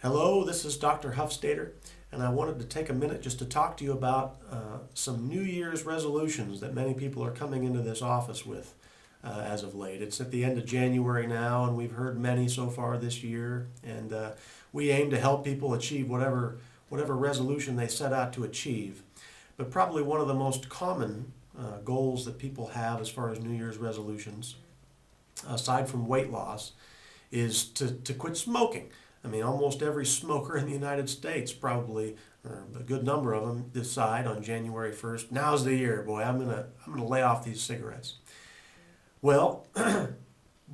Hello, this is Dr. Hufstader, and I wanted to take a minute just to talk to you about some New Year's resolutions that many people are coming into this office with as of late. It's at the end of January now, and we've heard many so far this year, and we aim to help people achieve whatever resolution they set out to achieve. But probably one of the most common goals that people have as far as New Year's resolutions, aside from weight loss, is to quit smoking. I mean, almost every smoker in the United States, probably, or a good number of them, decide on January 1st, now's the year, boy, I'm gonna lay off these cigarettes. Well,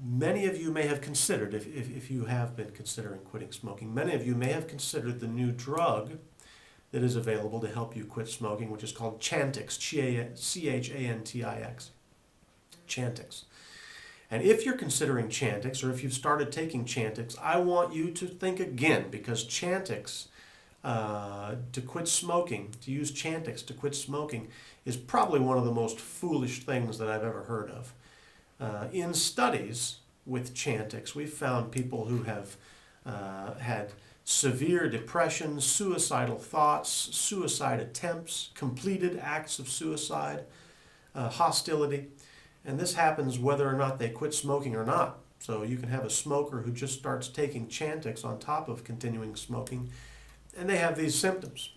many of you may have considered, if you have been considering quitting smoking, many of you may have considered the new drug that is available to help you quit smoking, which is called Chantix, Chantix. Chantix. And if you're considering Chantix, or if you've started taking Chantix, I want you to think again, because Chantix, to quit smoking, to use Chantix to quit smoking, is probably one of the most foolish things that I've ever heard of. In studies with Chantix, we've found people who have had severe depression, suicidal thoughts, suicide attempts, completed acts of suicide, hostility. And this happens whether or not they quit smoking or not. So you can have a smoker who just starts taking Chantix on top of continuing smoking, and they have these symptoms.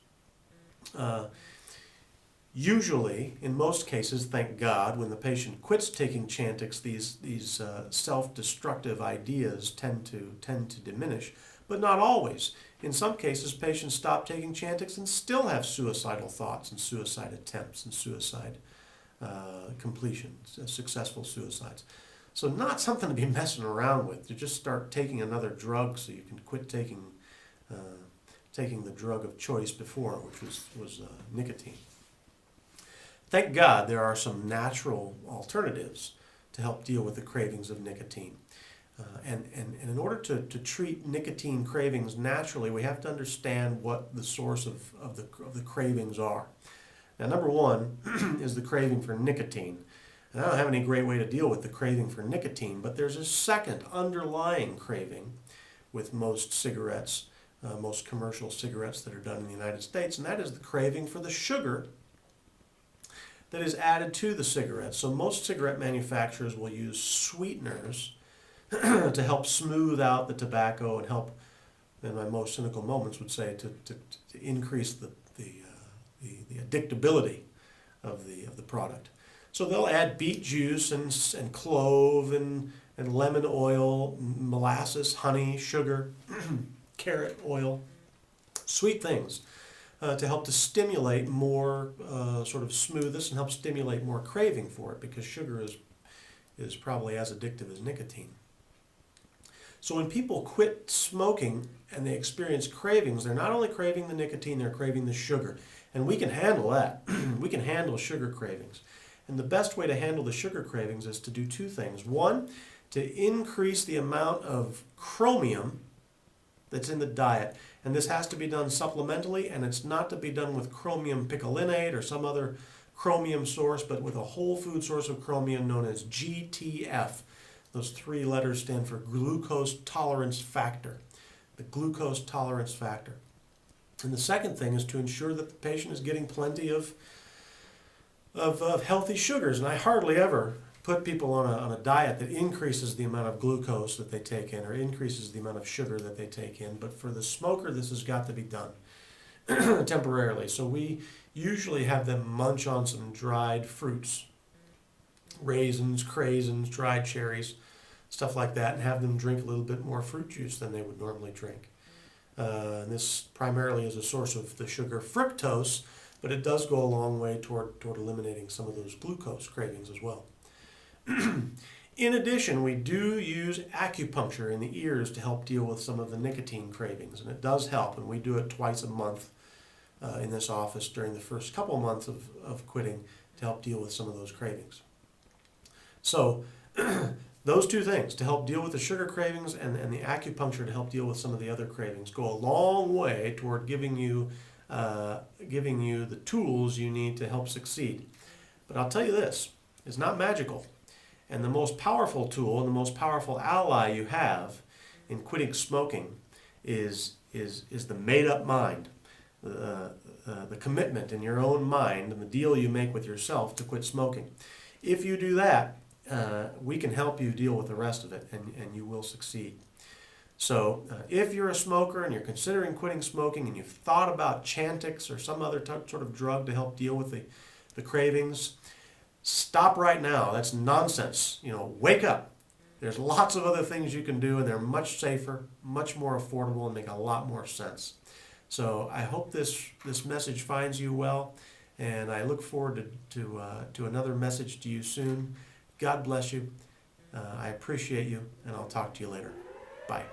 Usually, in most cases, thank God, when the patient quits taking Chantix, these self-destructive ideas tend to diminish, but not always. In some cases, patients stop taking Chantix and still have suicidal thoughts and suicide attempts and suicide completions, successful suicides. So not something to be messing around with. To just start taking another drug so you can quit taking the drug of choice before, which was nicotine. Thank God there are some natural alternatives to help deal with the cravings of nicotine. And in order to treat nicotine cravings naturally, we have to understand what the source of the cravings are. Now, number one is the craving for nicotine. And I don't have any great way to deal with the craving for nicotine, but there's a second underlying craving with most cigarettes, most commercial cigarettes that are done in the United States, and that is the craving for the sugar that is added to the cigarettes. So most cigarette manufacturers will use sweeteners to help smooth out the tobacco and help, in my most cynical moments, would say to increase the addictability of the product. So they'll add beet juice and clove and lemon oil, molasses, honey, sugar, carrot oil, sweet things to help to stimulate more sort of smooth this and help stimulate more craving for it, because sugar is probably as addictive as nicotine. So when people quit smoking and they experience cravings, they're not only craving the nicotine, they're craving the sugar. And we can handle that. We can handle sugar cravings. And the best way to handle the sugar cravings is to do two things. One, to increase the amount of chromium that's in the diet. And this has to be done supplementally, and it's not to be done with chromium picolinate or some other chromium source, but with a whole food source of chromium known as GTF. Those three letters stand for glucose tolerance factor, the glucose tolerance factor. And the second thing is to ensure that the patient is getting plenty of healthy sugars. And I hardly ever put people on a diet that increases the amount of glucose that they take in or increases the amount of sugar that they take in. But for the smoker, this has got to be done temporarily. So we usually have them munch on some dried fruits, raisins, craisins, dried cherries, stuff like that, and have them drink a little bit more fruit juice than they would normally drink. And this primarily is a source of the sugar fructose, but it does go a long way toward eliminating some of those glucose cravings as well. In addition, we do use acupuncture in the ears to help deal with some of the nicotine cravings, and it does help, and we do it twice a month in this office during the first couple months of quitting to help deal with some of those cravings. So those two things, to help deal with the sugar cravings and the acupuncture to help deal with some of the other cravings, go a long way toward giving you the tools you need to help succeed. But I'll tell you this, it's not magical. And the most powerful tool and the most powerful ally you have in quitting smoking is is the made-up mind, the commitment in your own mind and the deal you make with yourself to quit smoking. If you do that, we can help you deal with the rest of it, and you will succeed. So if you're a smoker and you're considering quitting smoking and you've thought about Chantix or some other sort of drug to help deal with the cravings, stop right now. That's nonsense. Wake up. There's lots of other things you can do, and they're much safer, much more affordable, and make a lot more sense. So I hope this message finds you well, and I look forward to another message to you soon. God bless you. I appreciate you, and I'll talk to you later. Bye.